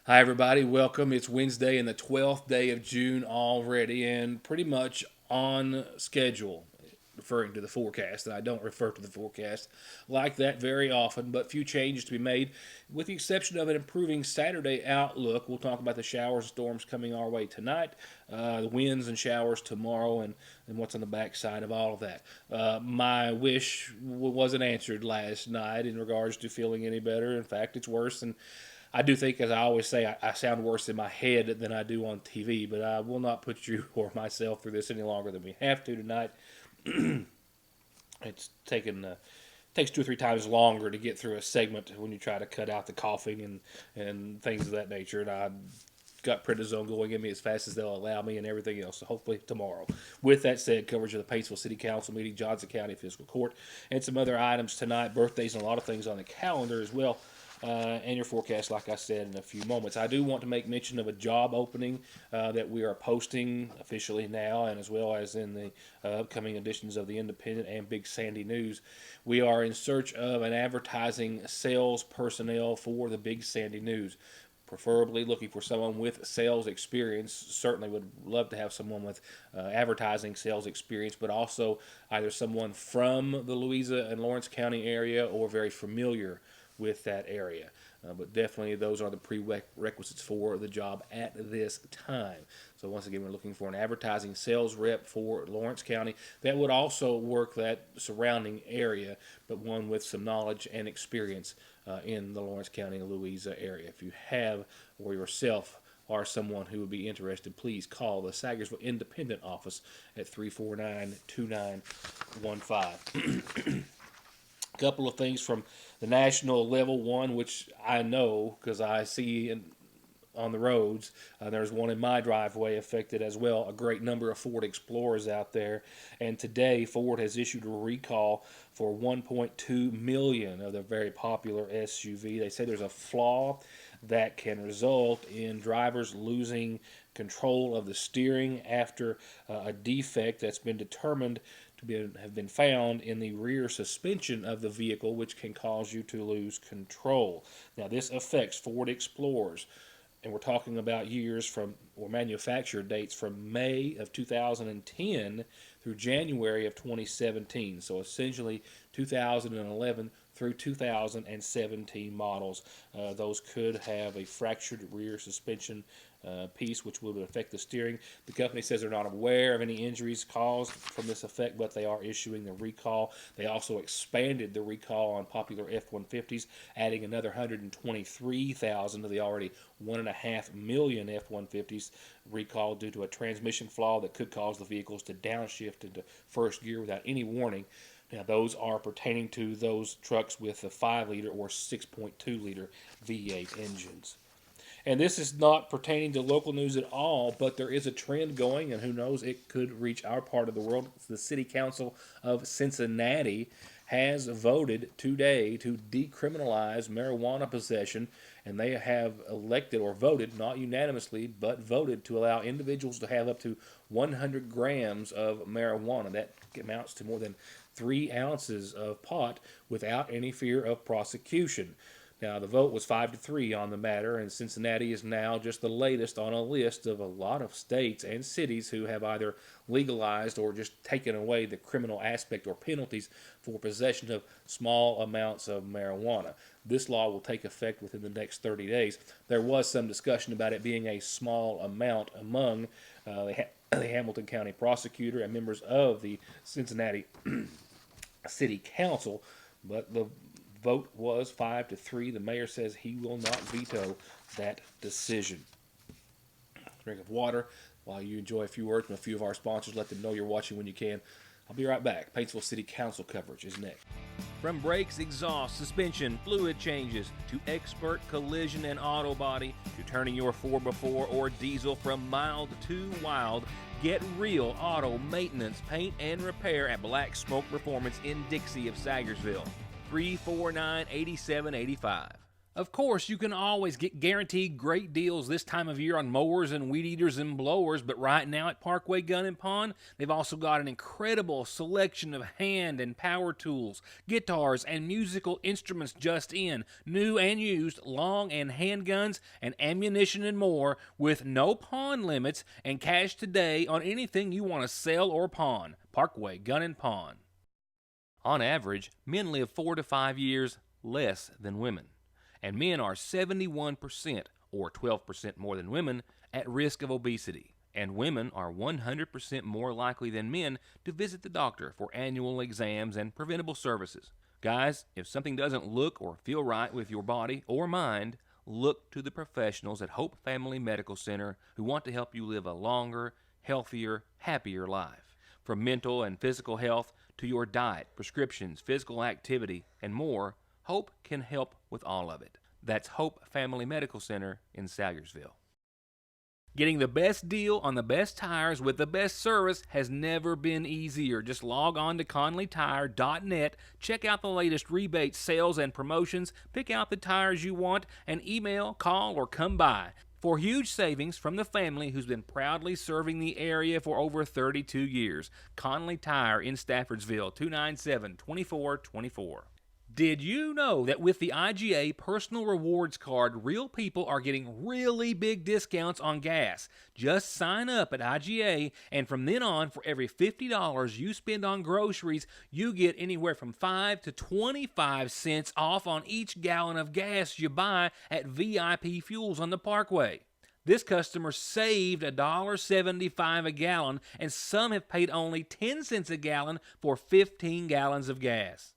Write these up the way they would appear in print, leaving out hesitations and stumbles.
Hi, everybody. Welcome. It's Wednesday and the 12th day of June already, and pretty much on schedule, referring to the forecast. And I don't refer to the forecast like that very often, but few changes to be made, with the exception of an improving Saturday outlook. We'll talk about the showers and storms coming our way tonight, the winds and showers tomorrow, and what's on the backside of all of that. My wish wasn't answered last night in regards to feeling any better. In fact, it's worse. And I do think, as I always say, I sound worse in my head than I do on TV, but I will not put you or myself through this any longer than we have to tonight. It's takes 2 or 3 times longer to get through a segment when you try to cut out the coughing and things of that nature. And I got prednisone going in me as fast as they'll allow me and everything else. So hopefully tomorrow. With that said, coverage of the Paintsville City Council meeting, Johnson County Fiscal Court, and some other items tonight, birthdays, and a lot of things on the calendar as well. And your forecast, like I said, in a few moments. I do want to make mention of a job opening that we are posting officially now, and as well as in the upcoming editions of the Independent and Big Sandy News. We are in search of an advertising sales personnel for the Big Sandy News. Preferably looking for someone with sales experience. Certainly would love to have someone with advertising sales experience, but also either someone from the Louisa and Lawrence County area or very familiar with that area. But definitely those are the prerequisites for the job at this time. So once again, we're looking for an advertising sales rep for Lawrence County that would also work that surrounding area, but one with some knowledge and experience in the Lawrence County, Louisa area. If you have or yourself are someone who would be interested, please call the Sagersville Independent office at 349-2915. Couple of things from the national level. One, which I know because I see on the roads, there's one in my driveway affected as well. A great number of Ford Explorers out there, and today Ford has issued a recall for 1.2 million of their very popular SUV. They say there's a flaw that can result in drivers losing control of the steering after a defect that's been determined to have been found in the rear suspension of the vehicle, which can cause you to lose control. Now, this affects Ford Explorers, and we're talking about years from, or manufacturer dates from May of 2010 through January of 2017. So essentially 2011 through 2017 models. Those could have a fractured rear suspension piece, which would affect the steering. The company says they're not aware of any injuries caused from this effect, but they are issuing the recall. They also expanded the recall on popular F-150s, adding another 123,000 to the already 1.5 million F-150s recall due to a transmission flaw that could cause the vehicles to downshift into first gear without any warning. Now, those are pertaining to those trucks with the 5-liter or 6.2-liter V8 engines. And this is not pertaining to local news at all, but there is a trend going, and who knows, it could reach our part of the world. The City Council of Cincinnati has voted today to decriminalize marijuana possession, and they have elected or voted, not unanimously, but voted to allow individuals to have up to 100 grams of marijuana. That amounts to more than 3 ounces of pot without any fear of prosecution. Now, the vote was 5-3 on the matter, and Cincinnati is now just the latest on a list of a lot of states and cities who have either legalized or just taken away the criminal aspect or penalties for possession of small amounts of marijuana. This law will take effect within the next 30 days. There was some discussion about it being a small amount among the Hamilton County prosecutor and members of the Cincinnati City Council, but the vote was 5-3. The mayor says he will not veto that decision. Drink of water while you enjoy a few words from a few of our sponsors. Let them know you're watching when you can. I'll be right back. Paintsville City Council coverage is next. From brakes, exhaust, suspension, fluid changes, to expert collision and auto body, to turning your 4x4 or diesel from mild to wild, get real auto maintenance, paint, and repair at Black Smoke Performance in Dixie of Sagersville. 349-8785. Of course, you can always get guaranteed great deals this time of year on mowers and weed eaters and blowers, but right now at Parkway Gun and Pawn, they've also got an incredible selection of hand and power tools, guitars, and musical instruments just in, new and used, long and handguns, and ammunition and more, with no pawn limits and cash today on anything you want to sell or pawn. Parkway Gun and Pawn. On average, men live 4 to 5 years less than women. And men are 71%, or 12% more than women, at risk of obesity. And women are 100% more likely than men to visit the doctor for annual exams and preventable services. Guys, if something doesn't look or feel right with your body or mind, look to the professionals at Hope Family Medical Center who want to help you live a longer, healthier, happier life. From mental and physical health to your diet, prescriptions, physical activity, and more, Hope can help with all of it. That's Hope Family Medical Center in Salyersville. Getting the best deal on the best tires with the best service has never been easier. Just log on to ConleyTire.net, check out the latest rebates, sales, and promotions, pick out the tires you want, and email, call, or come by for huge savings from the family who's been proudly serving the area for over 32 years. Conley Tire in Staffordsville, 297-2424. Did you know that with the IGA Personal Rewards Card, real people are getting really big discounts on gas? Just sign up at IGA, and from then on, for every $50 you spend on groceries, you get anywhere from 5 to 25 cents off on each gallon of gas you buy at VIP Fuels on the Parkway. This customer saved $1.75 a gallon, and some have paid only 10 cents a gallon for 15 gallons of gas.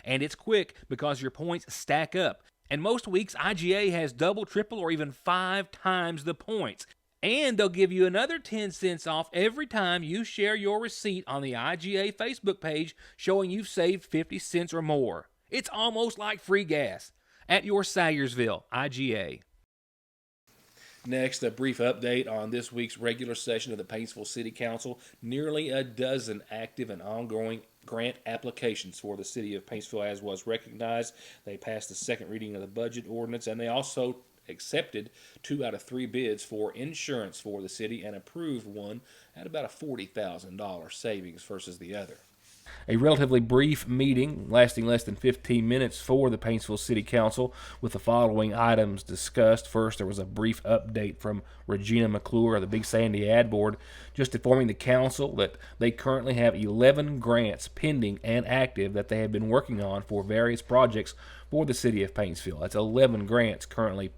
And it's quick because your points stack up. And most weeks, IGA has double, triple, or even 5 times the points. And they'll give you another 10 cents off every time you share your receipt on the IGA Facebook page showing you've saved 50 cents or more. It's almost like free gas at your Salyersville IGA. Next, a brief update on this week's regular session of the Paintsville City Council. Nearly a dozen active and ongoing grant applications for the city of Paintsville, as was recognized. They passed the second reading of the budget ordinance, and they also accepted 2 out of 3 bids for insurance for the city and approved one at about a $40,000 savings versus the other. A relatively brief meeting lasting less than 15 minutes for the Paintsville City Council with the following items discussed. First, there was a brief update from Regina McClure of the Big Sandy Ad Board, just informing the council that they currently have 11 grants pending and active that they have been working on for various projects for the city of Paintsville. That's 11 grants currently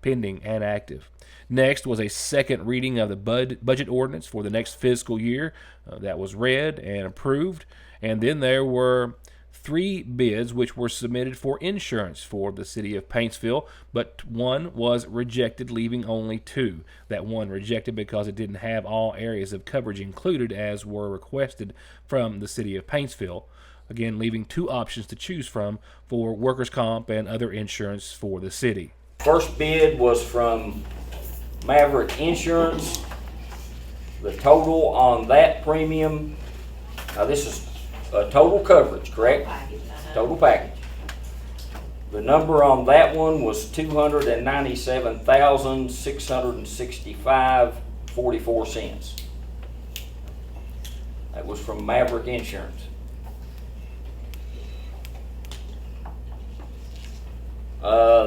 pending and active. Next was a second reading of the budget ordinance for the next fiscal year that was read and approved. And then there were 3 bids which were submitted for insurance for the city of Paintsville, but one was rejected, leaving only 2. That one rejected because it didn't have all areas of coverage included as were requested from the city of Paintsville. Again, leaving 2 options to choose from for workers' comp and other insurance for the city. First bid was from Maverick Insurance. The total on that premium, now this is total coverage, correct? Total package. The number on that one was $297,665.44. That was from Maverick Insurance.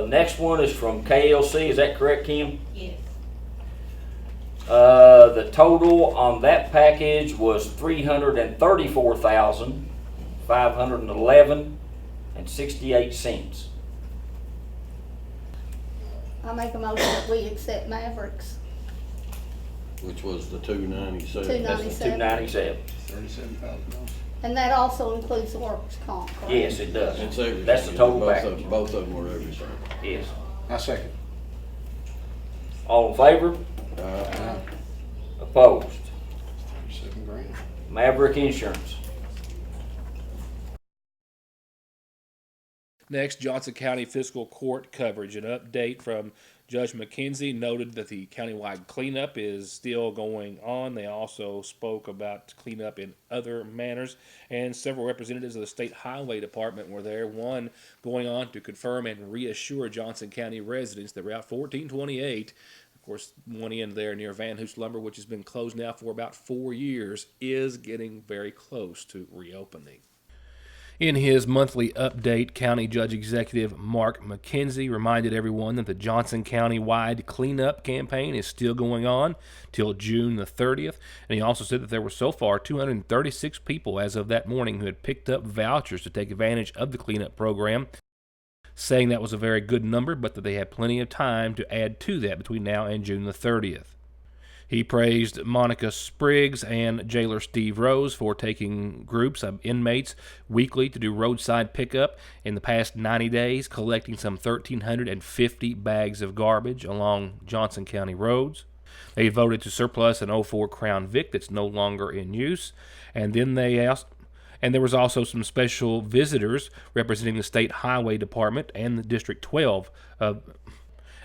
Next one is from KLC. Is that correct, Kim? Yes. The total on that package was $334,511.68. I make a motion that we accept Mavericks. Which was the 297. That's the 297. $37,000. And that also includes the workers' comp, correct? Yes, it does. It's everything. That's the total both package. Both of them were everything. Yes. I second. All in favor? Aye. Opposed? $37,000. Maverick Insurance. Next, Johnson County Fiscal Court coverage. An update from Judge McKenzie noted that the countywide cleanup is still going on. They also spoke about cleanup in other manners, and several representatives of the State Highway Department were there, one going on to confirm and reassure Johnson County residents that Route 1428, of course, one end there near Van Hoos Lumber, which has been closed now for about 4 years, is getting very close to reopening. In his monthly update, County Judge Executive Mark McKenzie reminded everyone that the Johnson County-wide cleanup campaign is still going on till June the 30th, and he also said that there were so far 236 people as of that morning who had picked up vouchers to take advantage of the cleanup program, saying that was a very good number, but that they had plenty of time to add to that between now and June the 30th. He praised Monica Spriggs and jailer Steve Rose for taking groups of inmates weekly to do roadside pickup in the past 90 days, collecting some 1,350 bags of garbage along Johnson County roads. They voted to surplus an 04 Crown Vic that's no longer in use, and then they asked. And there was also some special visitors representing the State Highway Department and the District 12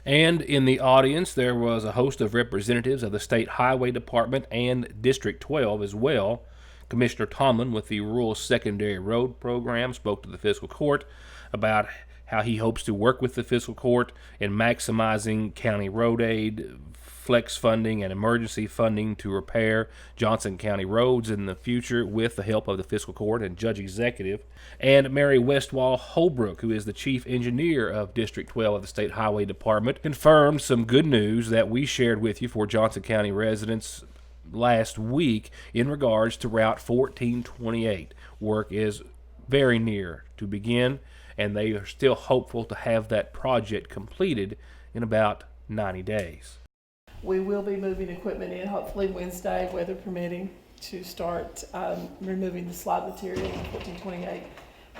And in the audience, there was a host of representatives of the State Highway Department and District 12 as well. Commissioner Tomlin with the Rural Secondary Road Program spoke to the fiscal court about how he hopes to work with the fiscal court in maximizing county road aid, flex funding, and emergency funding to repair Johnson County roads in the future with the help of the fiscal court and judge executive. And Mary Westwall Holbrook, who is the chief engineer of District 12 of the State Highway Department, confirmed some good news that we shared with you for Johnson County residents last week in regards to Route 1428. Work is very near to begin, and they are still hopeful to have that project completed in about 90 days. We will be moving equipment in, hopefully Wednesday, weather permitting, to start removing the slide material in 1428.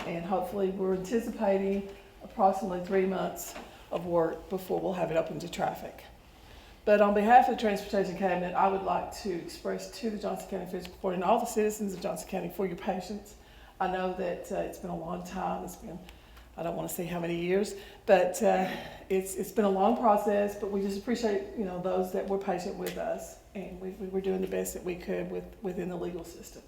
And hopefully we're anticipating approximately 3 months of work before we'll have it open to traffic. But on behalf of the Transportation Cabinet, I would like to express to the Johnson County Fiscal Court and all the citizens of Johnson County for your patience. I know that it's been a long time. It's been, I don't want to say how many years, but it's been a long process, but we just appreciate, those that were patient with us, and we were doing the best that we could within the legal system.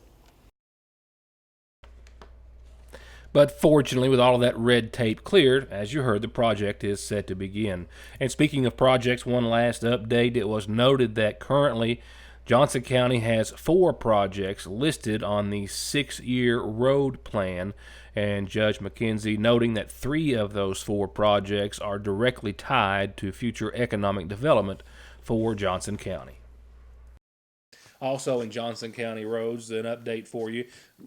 But fortunately, with all of that red tape cleared, as you heard, the project is set to begin. And speaking of projects, one last update. It was noted that currently Johnson County has 4 projects listed on the 6-year road plan, and Judge McKenzie noting that 3 of those 4 projects are directly tied to future economic development for Johnson County. Also in Johnson County roads, an update for you.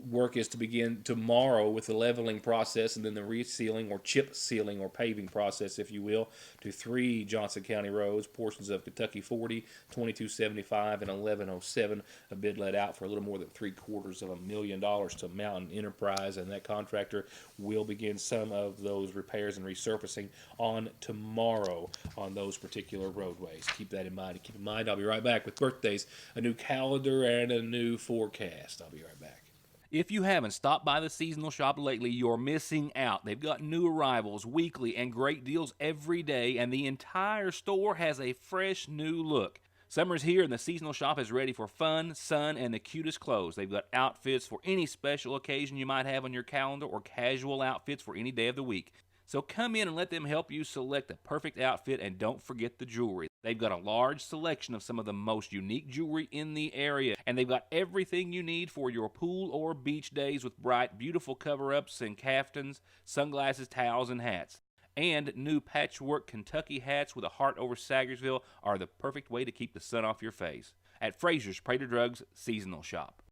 Work is to begin tomorrow with the leveling process and then the resealing or chip sealing or paving process, if you will, to 3 Johnson County roads, portions of Kentucky 40, 2275, and 1107. A bid let out for a little more than $750,000 to Mountain Enterprise, and that contractor will begin some of those repairs and resurfacing on tomorrow on those particular roadways. Keep that in mind. Keep in mind, I'll be right back with birthdays, a new calendar, and a new forecast. I'll be right back. If you haven't stopped by the seasonal shop lately, you're missing out. They've got new arrivals weekly and great deals every day, and the entire store has a fresh new look. Summer's here, and the seasonal shop is ready for fun, sun, and the cutest clothes. They've got outfits for any special occasion you might have on your calendar or casual outfits for any day of the week. So come in and let them help you select the perfect outfit, and don't forget the jewelry. They've got a large selection of some of the most unique jewelry in the area, and they've got everything you need for your pool or beach days with bright, beautiful cover-ups and caftans, sunglasses, towels, and hats. And new patchwork Kentucky hats with a heart over Sagersville are the perfect way to keep the sun off your face. At Fraser's Prater Drugs Seasonal Shop.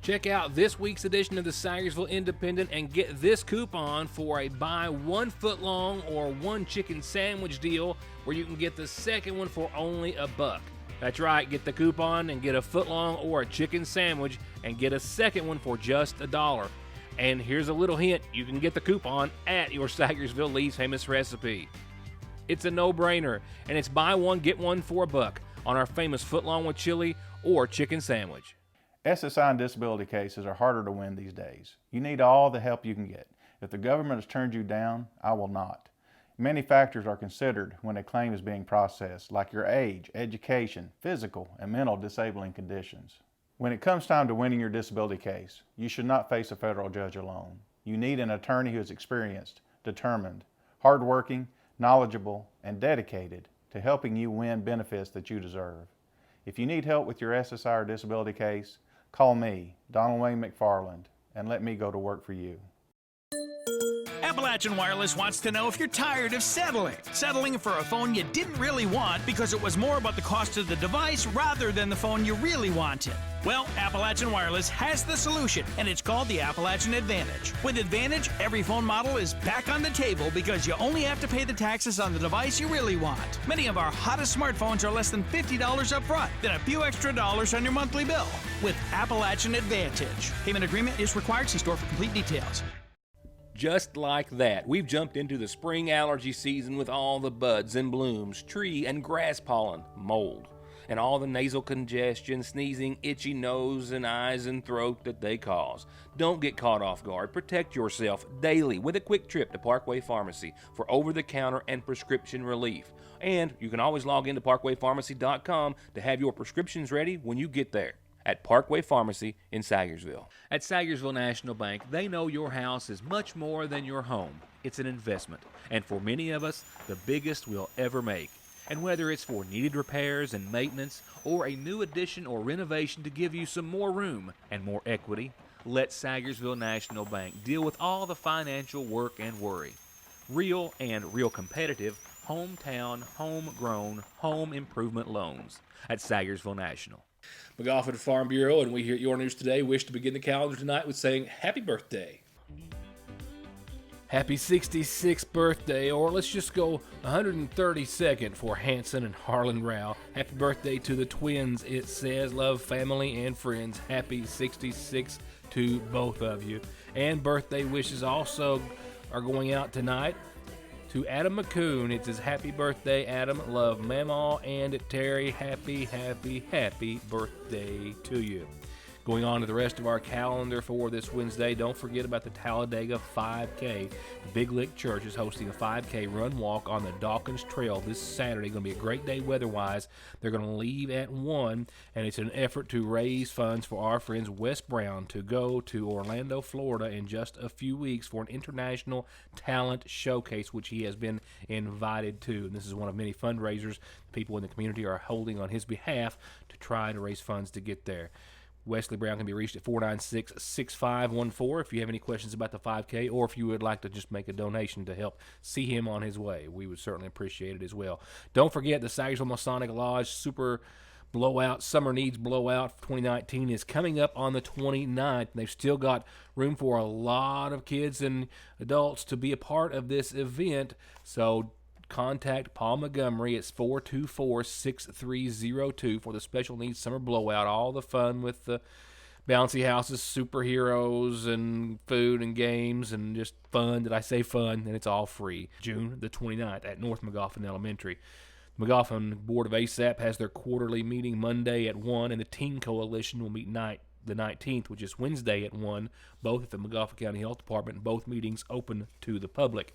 Check out this week's edition of the Sagersville Independent and get this coupon for a buy 1 foot-long or 1 chicken sandwich deal where you can get the second one for only $1. That's right, get the coupon and get a foot-long or a chicken sandwich and get a second one for just $1. And here's a little hint, you can get the coupon at your Sagersville Lee's Famous Recipe. It's a no-brainer, and it's buy 1, get 1 for $1 on our famous foot-long with chili or chicken sandwich. SSI and disability cases are harder to win these days. You need all the help you can get. If the government has turned you down, I will not. Many factors are considered when a claim is being processed, like your age, education, physical, and mental disabling conditions. When it comes time to winning your disability case, you should not face a federal judge alone. You need an attorney who is experienced, determined, hardworking, knowledgeable, and dedicated to helping you win benefits that you deserve. If you need help with your SSI or disability case, call me, Donald Wayne McFarland, and let me go to work for you. Appalachian Wireless wants to know if you're tired of settling for a phone you didn't really want because it was more about the cost of the device rather than the phone you really wanted. Well, Appalachian Wireless has the solution, and it's called the Appalachian Advantage. With Advantage, every phone model is back on the table because you only have to pay the taxes on the device you really want. Many of our hottest smartphones are less than $50 up front, then a few extra dollars on your monthly bill. With Appalachian Advantage. Payment agreement is required. See store for complete details. Just like that, we've jumped into the spring allergy season with all the buds and blooms, tree and grass pollen, mold, and all the nasal congestion, sneezing, itchy nose and eyes and throat that they cause. Don't get caught off guard. Protect yourself daily with a quick trip to Parkway Pharmacy for over-the-counter and prescription relief. And you can always log into parkwaypharmacy.com to have your prescriptions ready when you get there. At Parkway Pharmacy in Sayersville. At Sayersville National Bank, they know your house is much more than your home. It's an investment, and for many of us, the biggest we'll ever make. And whether it's for needed repairs and maintenance, or a new addition or renovation to give you some more room and more equity, let Sayersville National Bank deal with all the financial work and worry. Real and real competitive, hometown, homegrown, home improvement loans at Sayersville National. McGoffin Farm Bureau, and we here at Your News Today wish to begin the calendar tonight with saying happy birthday. Happy 66th birthday, or let's just go 132nd for Hanson and Harlan Rao. Happy birthday to the twins, it says. Love, family, and friends. Happy 66 to both of you. And birthday wishes also are going out tonight to Adam McCoon. It's his happy birthday, Adam. Love, Mamaw and Terry. Happy, happy, happy birthday to you. Going on to the rest of our calendar for this Wednesday, don't forget about the Talladega 5K. The Big Lick Church is hosting a 5K run walk on the Dawkins Trail this Saturday. Going to be a great day weather-wise. They're going to leave at 1, and it's an effort to raise funds for our friends Wes Brown to go to Orlando, Florida in just a few weeks for an international talent showcase, which he has been invited to. And this is one of many fundraisers people in the community are holding on his behalf to try to raise funds to get there. Wesley Brown can be reached at 496-6514 if you have any questions about the 5K, or if you would like to just make a donation to help see him on his way. We would certainly appreciate it as well. Don't forget the Sayersville Masonic Lodge Super Blowout, Summer Needs Blowout 2019 is coming up on the 29th. They've still got room for a lot of kids and adults to be a part of this event, so contact Paul Montgomery. It's 424-6302 for the Special Needs Summer Blowout. All the fun with the bouncy houses, superheroes, and food and games, and just fun. Did I say fun? And it's all free. June the 29th at North Magoffin Elementary. The Magoffin Board of ASAP has their quarterly meeting Monday at 1, and the Teen Coalition will meet the 19th, which is Wednesday at 1, both at the Magoffin County Health Department, both meetings open to the public.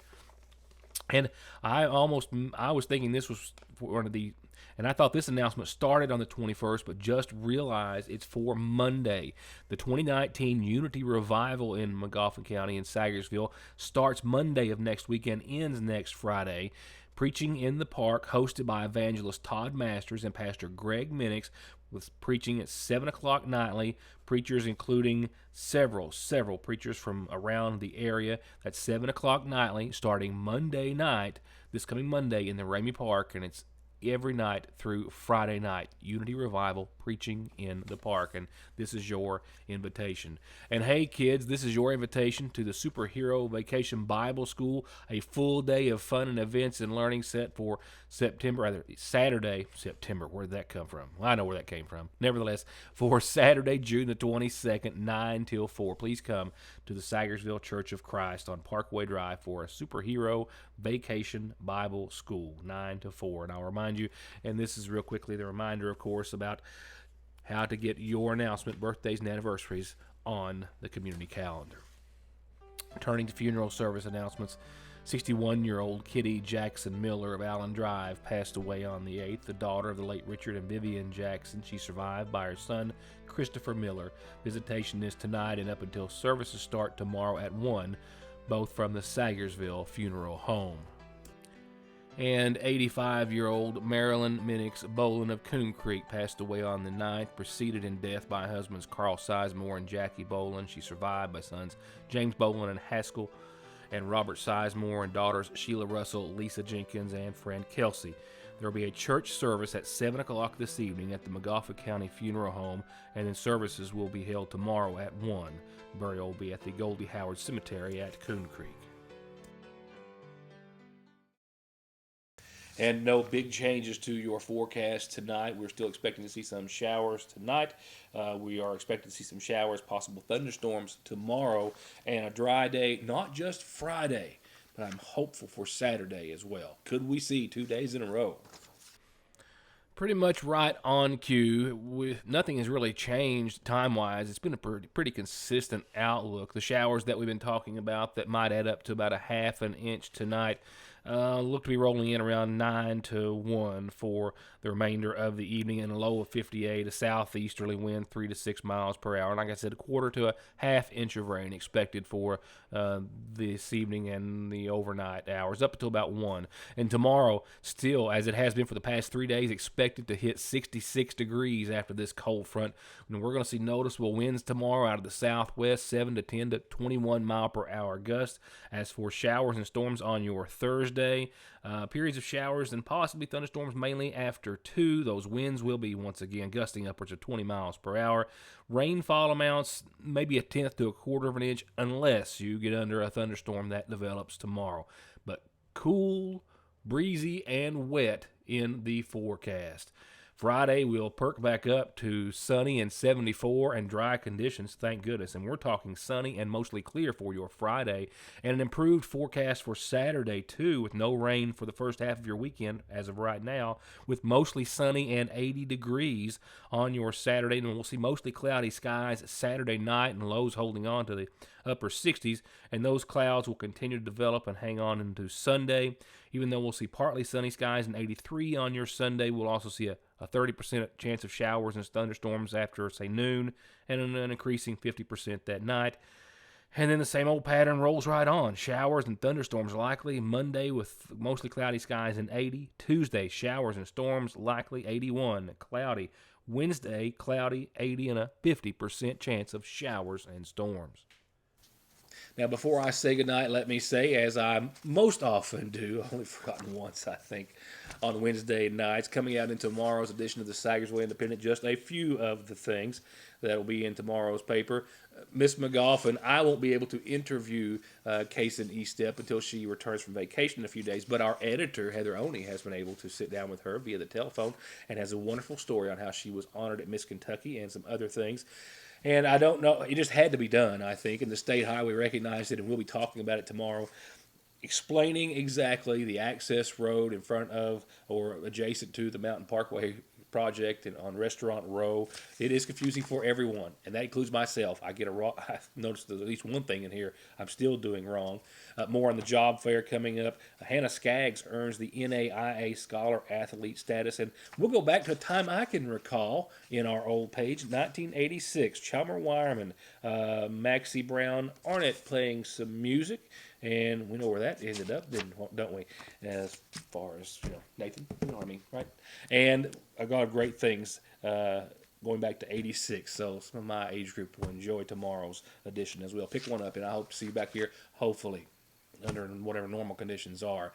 And I was thinking this was for one of the, and I thought this announcement started on the 21st, but just realized it's for Monday. The 2019 Unity Revival in Magoffin County in Sayersville starts Monday of next week and ends next Friday. Preaching in the Park, hosted by evangelist Todd Masters and Pastor Greg Minix, with preaching at 7 o'clock nightly. Preachers including several preachers from around the area. That's 7 o'clock nightly, starting Monday night, this coming Monday in the Ramey Park, and it's every night through Friday night. Unity Revival, preaching in the park, and this is your invitation. And hey kids, this is your invitation to the Superhero Vacation Bible School, a full day of fun and events and learning set for Saturday, September. Where did that come from? Well, I know where that came from. Nevertheless, for Saturday, June the 22nd, 9 till 4. Please come to the Sayersville Church of Christ on Parkway Drive for a Superhero Vacation Bible School, 9 to 4. And I'll remind you, and this is real quickly the reminder, of course, about how to get your announcement, birthdays, and anniversaries on the community calendar. Turning to funeral service announcements, 61-year-old Kitty Jackson Miller of Allen Drive passed away on the 8th, the daughter of the late Richard and Vivian Jackson. She survived by her son, Christopher Miller. Visitation is tonight and up until services start tomorrow at 1, both from the Sagersville Funeral Home. And 85-year-old Marilyn Minix Boland of Coon Creek passed away on the 9th, preceded in death by husbands Carl Sizemore and Jackie Boland. She survived by sons James Boland and Haskell and Robert Sizemore, and daughters Sheila Russell, Lisa Jenkins, and friend Kelsey. There will be a church service at 7 o'clock this evening at the Montgomery County Funeral Home, and then services will be held tomorrow at 1. Burial will be at the Goldie Howard Cemetery at Coon Creek. And no big changes to your forecast tonight. We're still expecting to see some showers tonight. We are expecting to see some showers, possible thunderstorms tomorrow, and a dry day, not just Friday, but I'm hopeful for Saturday as well. Could we see 2 days in a row? Pretty much right on cue. Nothing has really changed time-wise. It's been a pretty consistent outlook. The showers that we've been talking about that might add up to about a half an inch tonight look to be rolling in around 9 to 1 for the remainder of the evening, and a low of 58, a southeasterly wind 3 to 6 miles per hour. And like I said, a quarter to a half inch of rain expected for this evening and the overnight hours, up until about 1. And tomorrow, still, as it has been for the past 3 days, expected to hit 66 degrees after this cold front. And we're going to see noticeable winds tomorrow out of the southwest, 7 to 10 to 21 mile per hour gusts. As for showers and storms on your Thursday, periods of showers and possibly thunderstorms mainly after 2. Those winds will be once again gusting upwards of 20 miles per hour. Rainfall amounts maybe a tenth to a quarter of an inch unless you get under a thunderstorm that develops tomorrow. But cool, breezy, and wet in the forecast. Friday, we'll perk back up to sunny and 74 and dry conditions, thank goodness. And we're talking sunny and mostly clear for your Friday. And an improved forecast for Saturday, too, with no rain for the first half of your weekend as of right now, with mostly sunny and 80 degrees on your Saturday. And we'll see mostly cloudy skies Saturday night and lows holding on to the upper 60s. And those clouds will continue to develop and hang on into Sunday. Even though we'll see partly sunny skies and 83 on your Sunday, we'll also see a 30% chance of showers and thunderstorms after, say, noon, and an increasing 50% that night. And then the same old pattern rolls right on. Showers and thunderstorms likely Monday with mostly cloudy skies and 80. Tuesday, showers and storms likely 81, cloudy. Wednesday, cloudy, 80, and a 50% chance of showers and storms. Now, before I say goodnight, let me say, as I most often do, I've only forgotten once, I think, on Wednesday nights, coming out in tomorrow's edition of the Sagersville Independent, just a few of the things that will be in tomorrow's paper. Miss McGoffin, I won't be able to interview Kaysen Estep until she returns from vacation in a few days, but our editor, Heather Oney, has been able to sit down with her via the telephone and has a wonderful story on how she was honored at Miss Kentucky and some other things. And I don't know, it just had to be done, I think, and the State Highway recognized it, and we'll be talking about it tomorrow, explaining exactly the access road in front of or adjacent to the Mountain Parkway project and on Restaurant Row. It is confusing for everyone, and that includes myself. I noticed there's at least one thing in here I'm still doing wrong. More on the job fair coming up. Hannah Skaggs earns the NAIA Scholar Athlete status, and we'll go back to a time I can recall in our old page, 1986. Chalmer Wireman, Maxie Brown Arnett playing some music. And we know where that ended up, don't we? As far as, Nathan, you know what I mean, right? And I got great things going back to 86. So some of my age group will enjoy tomorrow's edition as well. Pick one up, and I hope to see you back here, hopefully, under whatever normal conditions are,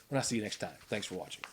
when I see you next time. Thanks for watching.